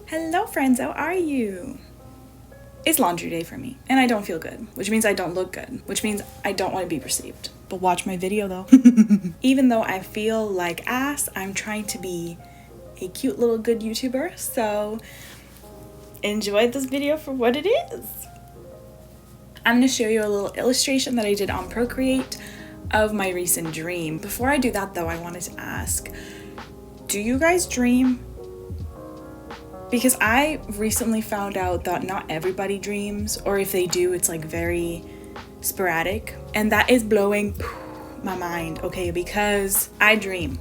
Hello friends, how are you? It's laundry day for me, and I don't feel good, which means I don't look good, which means I don't want to be perceived. But watch my video though. Even though I feel like ass, I'm trying to be a cute little good YouTuber, so enjoy this video for what it is. I'm gonna show you a little illustration that I did on Procreate of my recent dream. Before I do that though, I wanted to ask, do you guys dream? Because I recently found out that not everybody dreams, or if they do, it's like very sporadic. And that is blowing my mind, okay? Because I dream.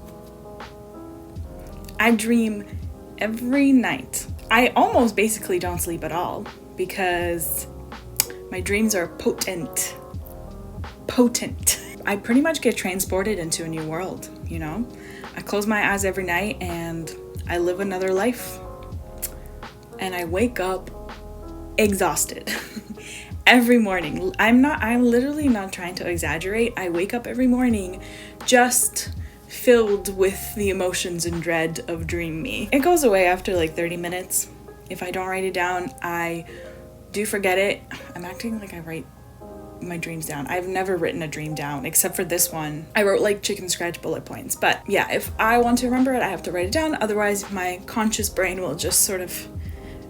I dream every night. I almost basically don't sleep at all because my dreams are potent. I pretty much get transported into a new world, you know? I close my eyes every night and I live another life. And I wake up exhausted every morning. I'm literally not trying to exaggerate. I wake up every morning just filled with the emotions and dread of dream me. It goes away after like 30 minutes. If I don't write it down, I do forget it. I'm acting like I write my dreams down. I've never written a dream down except for this one. I wrote like chicken scratch bullet points. But yeah, if I want to remember it, I have to write it down. Otherwise, my conscious brain will just sort of...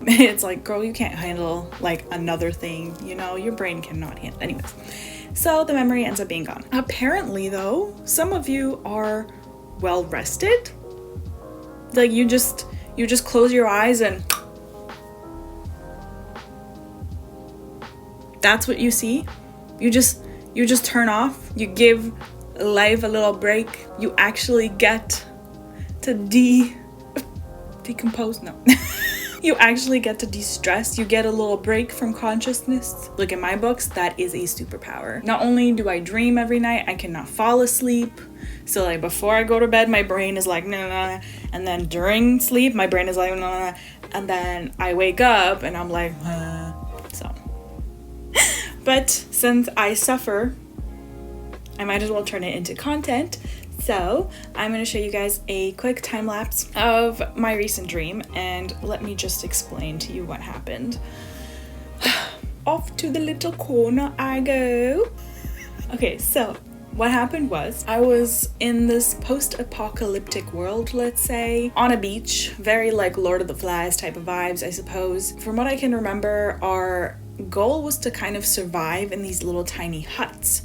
It's like, girl, you can't handle like another thing, you know, your brain cannot handle. Anyways, so the memory ends up being gone. Apparently though, some of you are well rested. Like you just close your eyes and that's what you see. You just turn off. You give life a little break. You actually get to decompose. No. You actually get to de-stress. You get a little break from consciousness. Look, in my books, that is a superpower. Not only do I dream every night, I cannot fall asleep. So like before I go to bed, my brain is like, nah. And then during sleep, my brain is like, nah. And then I wake up and I'm like, so. But since I suffer, I might as well turn it into content. So I'm going to show you guys a quick time lapse of my recent dream, and let me just explain to you what happened. Off to the little corner I go. Okay, so what happened was I was in this post-apocalyptic world, let's say, on a beach, very like Lord of the Flies type of vibes, I suppose. From what I can remember, our goal was to kind of survive in these little tiny huts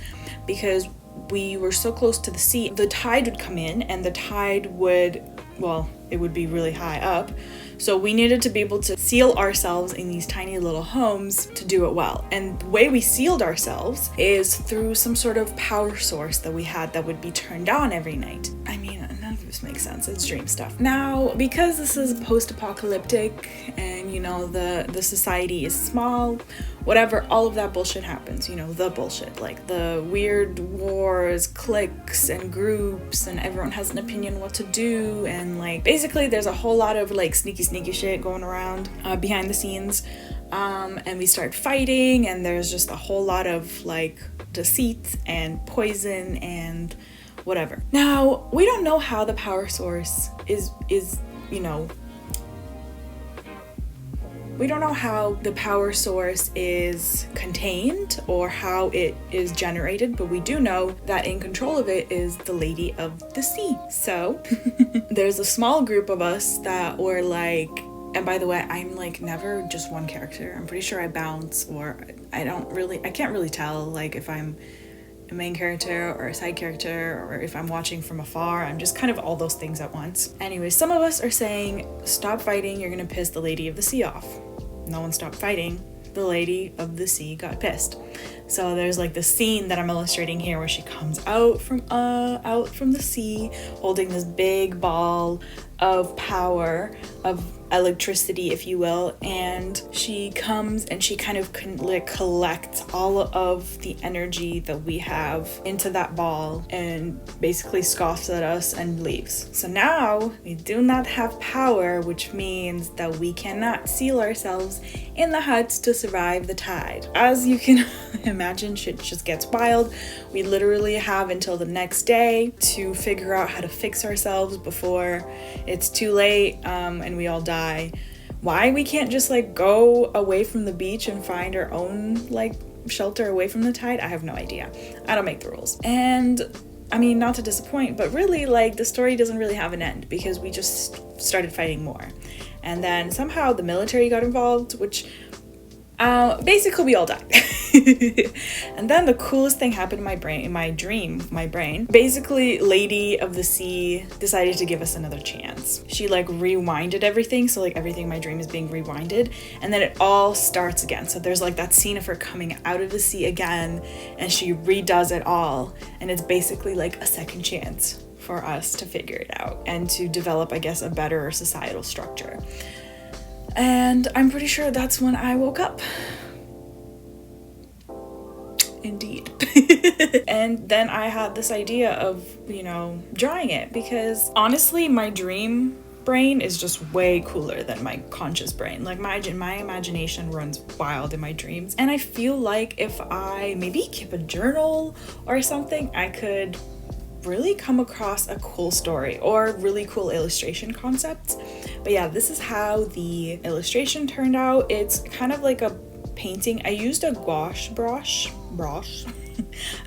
because we were so close to the sea. The tide would come in and the tide would, well, it would be really high up. So we needed to be able to seal ourselves in these tiny little homes to do it well. And the way we sealed ourselves is through some sort of power source that we had that would be turned on every night. I mean, none of this makes sense. It's dream stuff. Now, because this is post-apocalyptic and, you know, the society is small, whatever, all of that bullshit happens, you know, the bullshit, like the weird wars, cliques and groups, and everyone has an opinion what to do, and like basically there's a whole lot of like sneaky shit going around behind the scenes, and we start fighting, and there's just a whole lot of like deceit and poison and whatever. Now, we don't know how the power source is, you know, we don't know how the power source is contained or how it is generated, but we do know that in control of it is the Lady of the Sea. So there's a small group of us that were like, and by the way, I'm like never just one character. I'm pretty sure I bounce, or I can't really tell like if I'm a main character or a side character, or if I'm watching from afar. I'm just kind of all those things at once. Anyway, some of us are saying, stop fighting, you're gonna piss the Lady of the Sea off. No one stopped fighting. The Lady of the Sea got pissed. So there's like the scene that I'm illustrating here where she comes out from the sea holding this big ball of power, of electricity, if you will, and she comes and she kind of collects all of the energy that we have into that ball and basically scoffs at us and leaves. So now we do not have power, which means that we cannot seal ourselves in the huts to survive the tide. As you can imagine, shit just gets wild. We literally have until the next day to figure out how to fix ourselves before it's too late and we all die. Why we can't just like go away from the beach and find our own like shelter away from the tide, I have no idea. I don't make the rules. And I mean, not to disappoint, but really like the story doesn't really have an end because we just started fighting more. And then somehow the military got involved, which basically we all died. And then the coolest thing happened in my brain. Basically, Lady of the Sea decided to give us another chance. She like rewinded everything, so like everything in my dream is being rewinded, and then it all starts again. So there's like that scene of her coming out of the sea again, and she redoes it all, and it's basically like a second chance for us to figure it out and to develop, I guess, a better societal structure. And I'm pretty sure that's when I woke up. Indeed. And then I had this idea of, you know, drawing it, because honestly, my dream brain is just way cooler than my conscious brain. Like my imagination runs wild in my dreams. And I feel like if I maybe keep a journal or something, I could really come across a cool story or really cool illustration concepts. But yeah, this is how the illustration turned out. It's kind of like a painting. I used a gouache brush.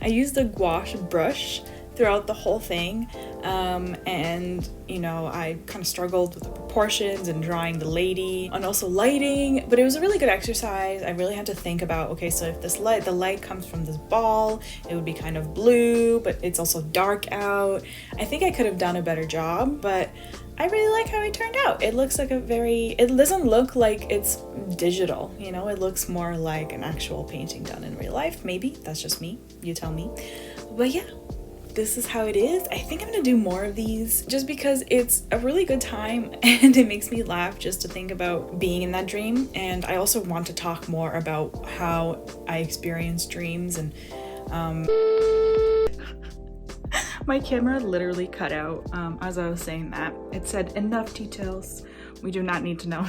I used a gouache brush throughout the whole thing, and you know, I kind of struggled with the proportions and drawing the lady and also lighting, but it was a really good exercise. I really had to think about, okay, so if the light comes from this ball, it would be kind of blue, but it's also dark out. I think I could have done a better job, but I really like how it turned out. It looks like it doesn't look like it's digital, you know, it looks more like an actual painting done in real life. Maybe that's just me, you tell me. But yeah, this is how it is. I think I'm gonna do more of these just because it's a really good time and it makes me laugh just to think about being in that dream. And I also want to talk more about how I experience dreams and my camera literally cut out as I was saying that. It said enough details. We do not need to know.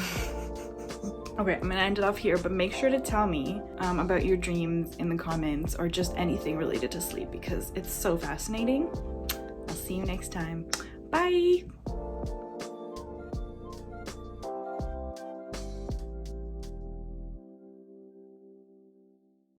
Okay, I'm gonna end it off here, but make sure to tell me about your dreams in the comments or just anything related to sleep because it's so fascinating. I'll see you next time. Bye!